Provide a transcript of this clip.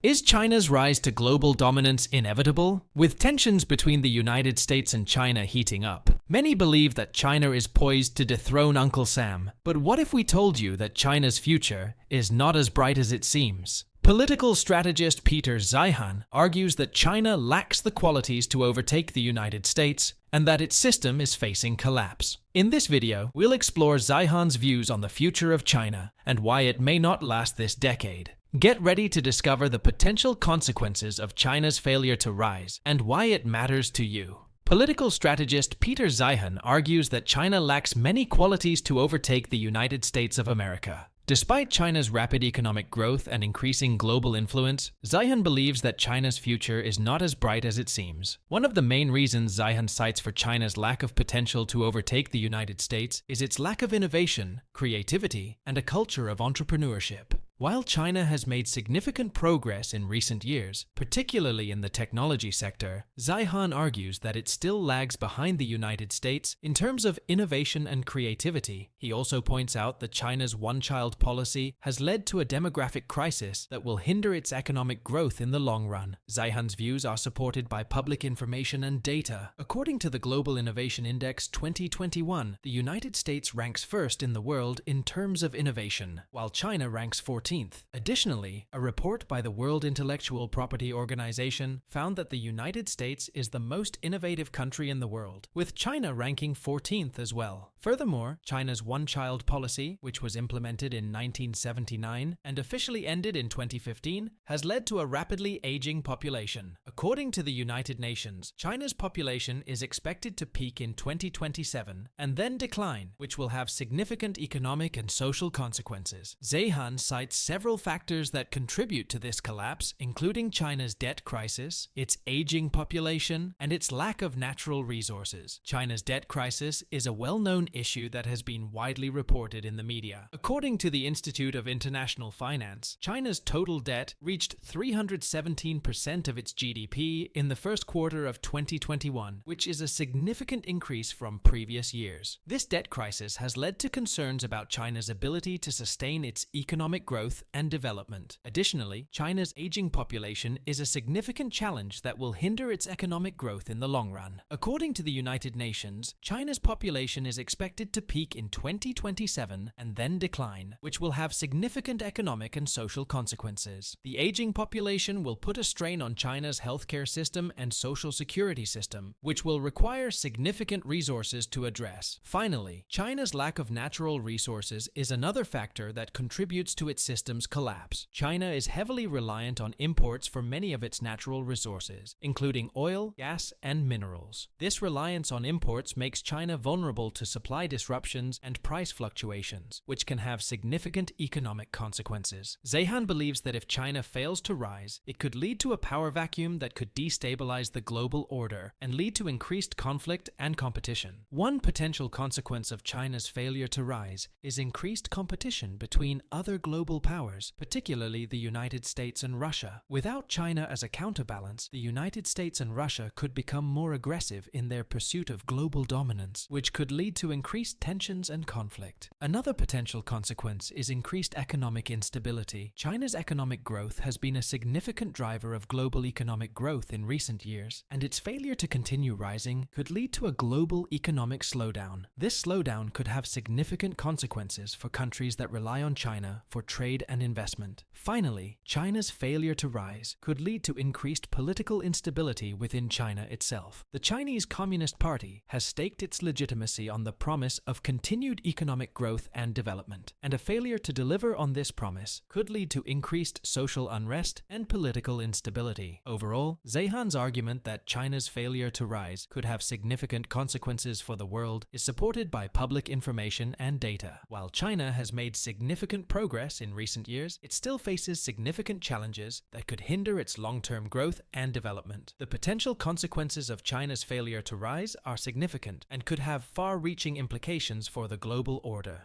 Is China's rise to global dominance inevitable? With tensions between the United States and China heating up, many believe that China is poised to dethrone Uncle Sam. But what if we told you that China's future is not as bright as it seems? Political strategist Peter Zeihan argues that China lacks the qualities to overtake the United States and that its system is facing collapse. In this video, we'll explore Zeihan's views on the future of China and why it may not last this decade. Get ready to discover the potential consequences of China's failure to rise and why it matters to you. Political strategist Peter Zeihan argues that China lacks many qualities to overtake the United States of America. Despite China's rapid economic growth and increasing global influence, Zeihan believes that China's future is not as bright as it seems. One of the main reasons Zeihan cites for China's lack of potential to overtake the United States is its lack of innovation, creativity, and a culture of entrepreneurship. While China has made significant progress in recent years, particularly in the technology sector, Zeihan argues that it still lags behind the United States in terms of innovation and creativity. He also points out that China's one-child policy has led to a demographic crisis that will hinder its economic growth in the long run. Zeihan's views are supported by public information and data. According to the Global Innovation Index 2021, the United States ranks first in the world in terms of innovation, while China ranks 14th. Additionally, a report by the World Intellectual Property Organization found that the United States is the most innovative country in the world, with China ranking 14th as well. Furthermore, China's one-child policy, which was implemented in 1979 and officially ended in 2015, has led to a rapidly aging population. According to the United Nations, China's population is expected to peak in 2027 and then decline, which will have significant economic and social consequences. Zeihan cites several factors that contribute to this collapse, including China's debt crisis, its aging population, and its lack of natural resources. China's debt crisis is a well-known issue that has been widely reported in the media. According to the Institute of International Finance, China's total debt reached 317% of its GDP in the first quarter of 2021, which is a significant increase from previous years. This debt crisis has led to concerns about China's ability to sustain its economic growth and development. Additionally, China's aging population is a significant challenge that will hinder its economic growth in the long run. According to the United Nations, China's population is expected to peak in 2027 and then decline, which will have significant economic and social consequences. The aging population will put a strain on China's healthcare system and social security system, which will require significant resources to address. Finally, China's lack of natural resources is another factor that contributes to its system's collapse. China is heavily reliant on imports for many of its natural resources, including oil, gas, and minerals. This reliance on imports makes China vulnerable to supply disruptions and price fluctuations, which can have significant economic consequences. Zeihan believes that if China fails to rise, it could lead to a power vacuum that could destabilize the global order and lead to increased conflict and competition. One potential consequence of China's failure to rise is increased competition between other global powers, particularly the United States and Russia. Without China as a counterbalance, the United States and Russia could become more aggressive in their pursuit of global dominance, which could lead to increased tensions and conflict. Another potential consequence is increased economic instability. China's economic growth has been a significant driver of global economic growth in recent years, and its failure to continue rising could lead to a global economic slowdown. This slowdown could have significant consequences for countries that rely on China for trade and investment. Finally, China's failure to rise could lead to increased political instability within China itself. The Chinese Communist Party has staked its legitimacy on the promise of continued economic growth and development, and a failure to deliver on this promise could lead to increased social unrest and political instability. Overall, Zeihan's argument that China's failure to rise could have significant consequences for the world is supported by public information and data. While China has made significant progress in recent years, it still faces significant challenges that could hinder its long-term growth and development. The potential consequences of China's failure to rise are significant and could have far-reaching implications for the global order.